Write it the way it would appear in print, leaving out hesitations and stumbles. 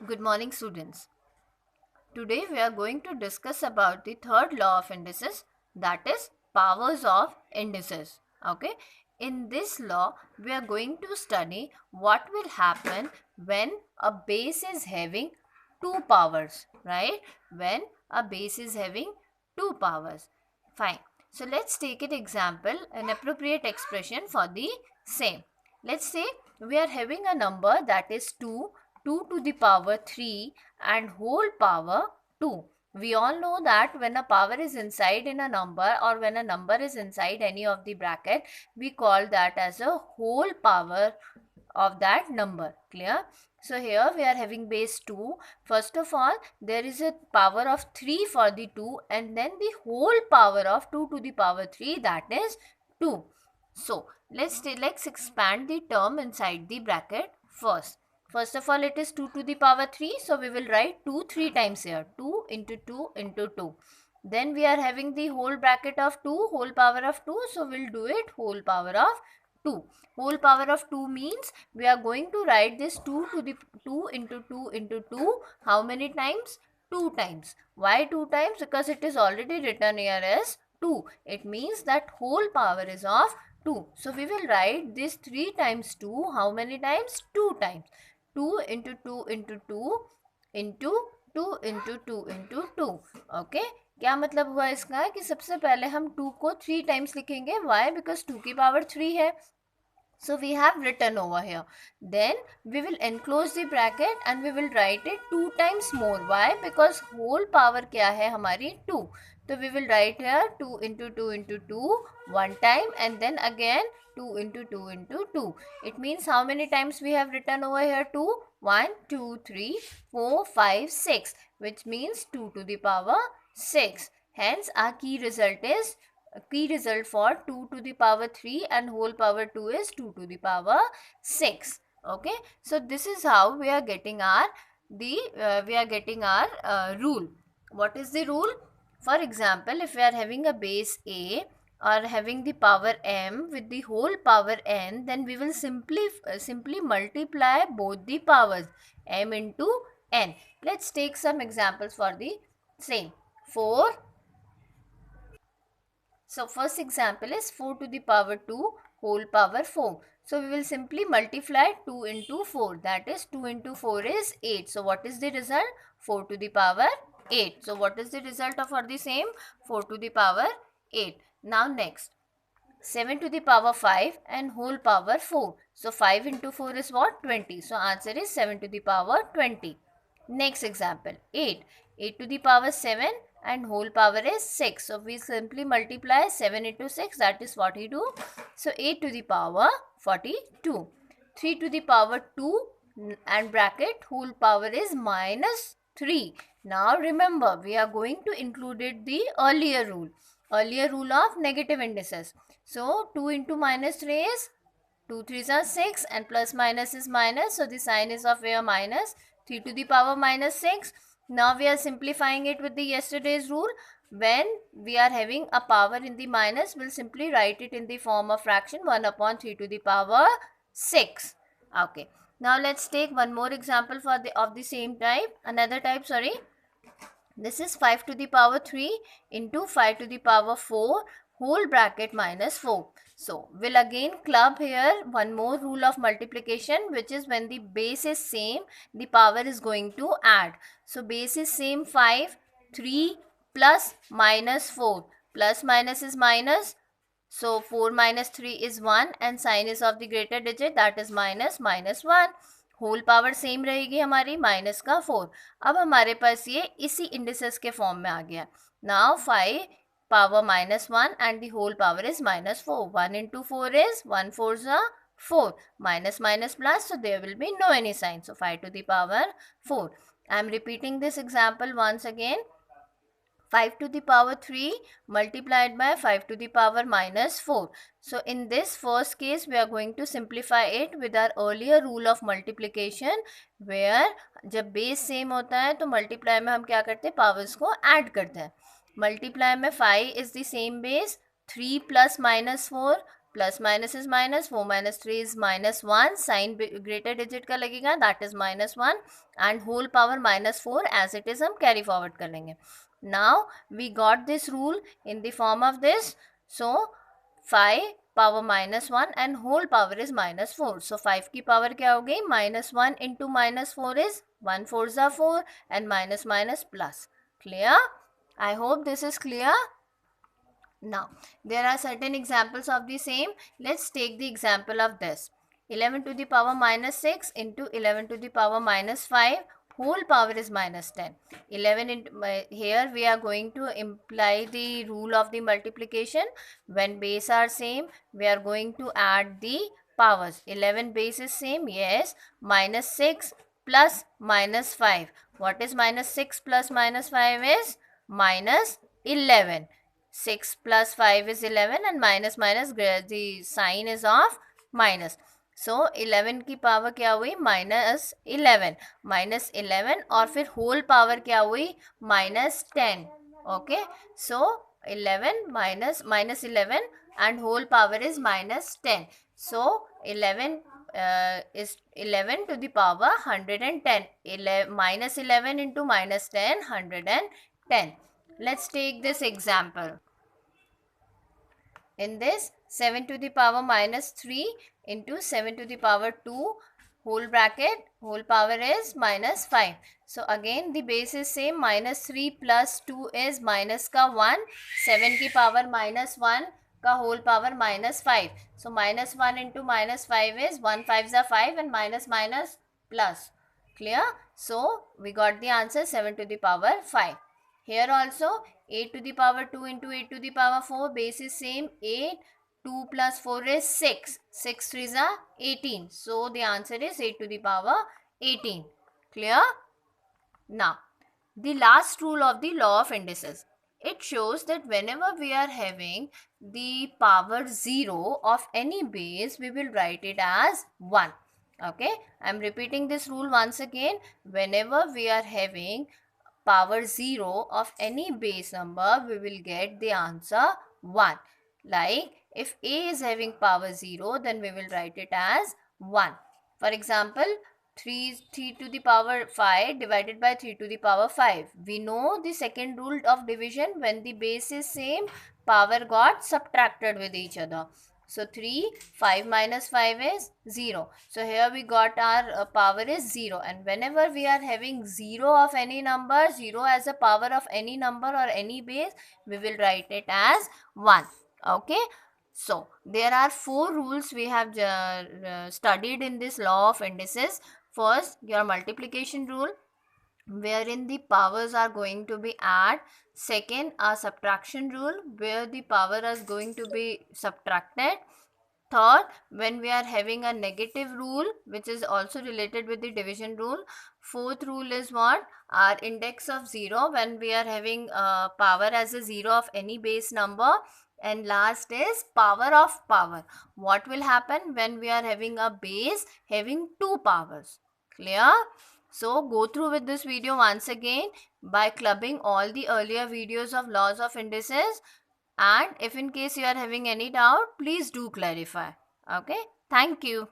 Good morning, students. Today we are going to discuss about the third law of indices, that is powers of indices. Okay. In this law, we are going to study what will happen when a base is having two powers, right? When a base is having two powers. Fine. So let's take an example, an appropriate expression for the same. Let's say we are having a number that is 2 to the power 3 and whole power 2. We all know that when a power is inside in a number or when a number is inside any of the bracket, we call that as a whole power of that number. Clear? So here we are having base 2. First of all, there is a power of 3 for the 2 and then the whole power of 2 to the power 3, that is 2. So let's expand the term inside the bracket first. First of all, it is 2 to the power 3. So we will write 2 3 times here. 2 into 2 into 2. Then we are having the whole bracket of 2, whole power of 2. So we'll do it whole power of 2. Whole power of 2 means we are going to write this 2 to the 2 into 2 into 2. How many times? 2 times. Why 2 times? Because it is already written here as 2. It means that whole power is of 2. So we will write this 3 times 2. How many times? 2 times. 2 into 2 into 2 into 2 into 2 into 2. Okay. क्या मतलब हुआ इसका कि सबसे पहले हम 2 को 3 times लिखेंगे. वाई? बिकॉज 2 की पावर 3 है. So we have written over here. Then we will enclose the bracket and we will write it 2 times more. Why? Because whole power क्या है हमारी 2. So we will write here 2 into 2 into 2 one time and then again 2 into 2 into 2. It means how many times we have written over here 2? 1, 2, 3, 4, 5, 6, which means 2 to the power 6. Hence our key result for 2 to the power 3 and whole power 2 is 2 to the power 6. Okay, so this is how we are getting our rule. What is the rule? For example, if we are having a base a or having the power m with the whole power n, then we will simply multiply both the powers, m into n. Let's take some examples for the same. 4. So first example is 4 to the power 2 whole power 4. So we will simply multiply 2 into 4. That is 2 into 4 is 8. So what is the result? 4 to the power 8. So what is the result of for the same? 4 to the power 8. Now next. 7 to the power 5 and whole power 4. So 5 into 4 is what? 20. So answer is 7 to the power 20. Next example. 8. 8 to the power 7 and whole power is 6. So we simply multiply 7 into 6, that is 42. So 8 to the power 42. 3 to the power 2 and bracket whole power is minus 3. Now remember, we are going to include the earlier rule of negative indices. So 2 into minus 3 is 2 3s are 6 and plus minus is minus. So the sign is of here minus. 3 to the power minus 6. Now we are simplifying it with the yesterday's rule. When we are having a power in the minus, we'll simply write it in the form of fraction 1 upon 3 to the power 6. Okay. Now let's take one more example for of the same type. Another type, sorry. This is 5 to the power 3 into 5 to the power 4 whole bracket minus 4. So we'll again club here one more rule of multiplication, which is when the base is same, the power is going to add. So base is same 5, 3 plus minus 4. Plus minus is minus. So 4 minus 3 is 1 and sign is of the greater digit, that is minus 1. Whole power same रहेगी हमारी minus का 4. अब हमारे पास ये इसी indices के form में आ गया. Now 5 power minus 1 and the whole power is minus 4. 1 into 4 is 1 4s are 4. Minus minus plus, so there will be no any sign. So 5 to the power 4. I am repeating this example once again. 5 to the power 3 multiplied by 5 to the power minus 4. So in this first case, we are going to simplify it with our earlier rule of multiplication, where जब base same होता है तो multiply में हम क्या करते हैं, powers को add करते हैं. Multiply में 5 is the same base, 3 plus minus 4 plus minus is minus, 4 minus 3 is -1, sign greater digit का लगेगा, that is -1 and whole power -4 as it is हम कैरी फॉरवर्ड कर लेंगे. Now we got this rule in the form of this. So 5 power -1 and whole power is -4. सो 5 की power क्या हो गई, -1 into -4 is 1 4s are 4 and minus minus plus. Clear? I hope this is clear. Now, there are certain examples of the same. Let's take the example of this. 11 to the power -6 into 11 to the power -5. Whole power is -10. 11 into, here we are going to imply the rule of the multiplication. When base are same, we are going to add the powers. 11 base is same, yes. -6 plus -5. What is -6 plus -5 is -11. 6 plus 5 is 11 and minus minus the sign is of minus. So 11 की power क्या हुई, -11 और फिर whole power क्या हुई, -10. Okay, so 11 minus 11 and whole power is -10. So 11 is 11 to the power 110. -11 into -10, 110. Let's take this example. In this, 7 to the power -3 into 7 to the power 2 whole bracket, whole power is -5. So again the base is same, -3 plus 2 is minus का 1, 7 की power -1 का whole power -5. So -1 into -5 is 1 5s are 5 and minus minus plus. Clear? So we got the answer 7 to the power 5. Here also 8 to the power 2 into 8 to the power 4, base is same, 8, 2 plus 4 is 6, 6 3s are 18. So the answer is 8 to the power 18. Clear? Now, the last rule of the law of indices. It shows that whenever we are having the power 0 of any base, we will write it as 1. Okay, I am repeating this rule once again. Whenever we are having power 0 of any base number, we will get the answer 1. Like if A is having power 0, then we will write it as 1. For example, 3 to the power 5 divided by 3 to the power 5. We know the second rule of division. When the base is same, power got subtracted with each other. So 3, 5 minus 5 is 0. So here we got our power is 0. And whenever we are having 0 of any number, 0 as a power of any number or any base, we will write it as 1. Okay. So there are 4 rules we have studied in this law of indices. First, your multiplication rule, wherein the powers are going to be add. Second, a subtraction rule, where the power is going to be subtracted. Third, when we are having a negative rule, which is also related with the division rule. Fourth rule is what? Our index of 0, when we are having power as a 0 of any base number. And last is power of power. What will happen when we are having a base having 2 powers? Clear? So go through with this video once again by clubbing all the earlier videos of laws of indices. And if in case you are having any doubt, please do clarify. Okay. Thank you.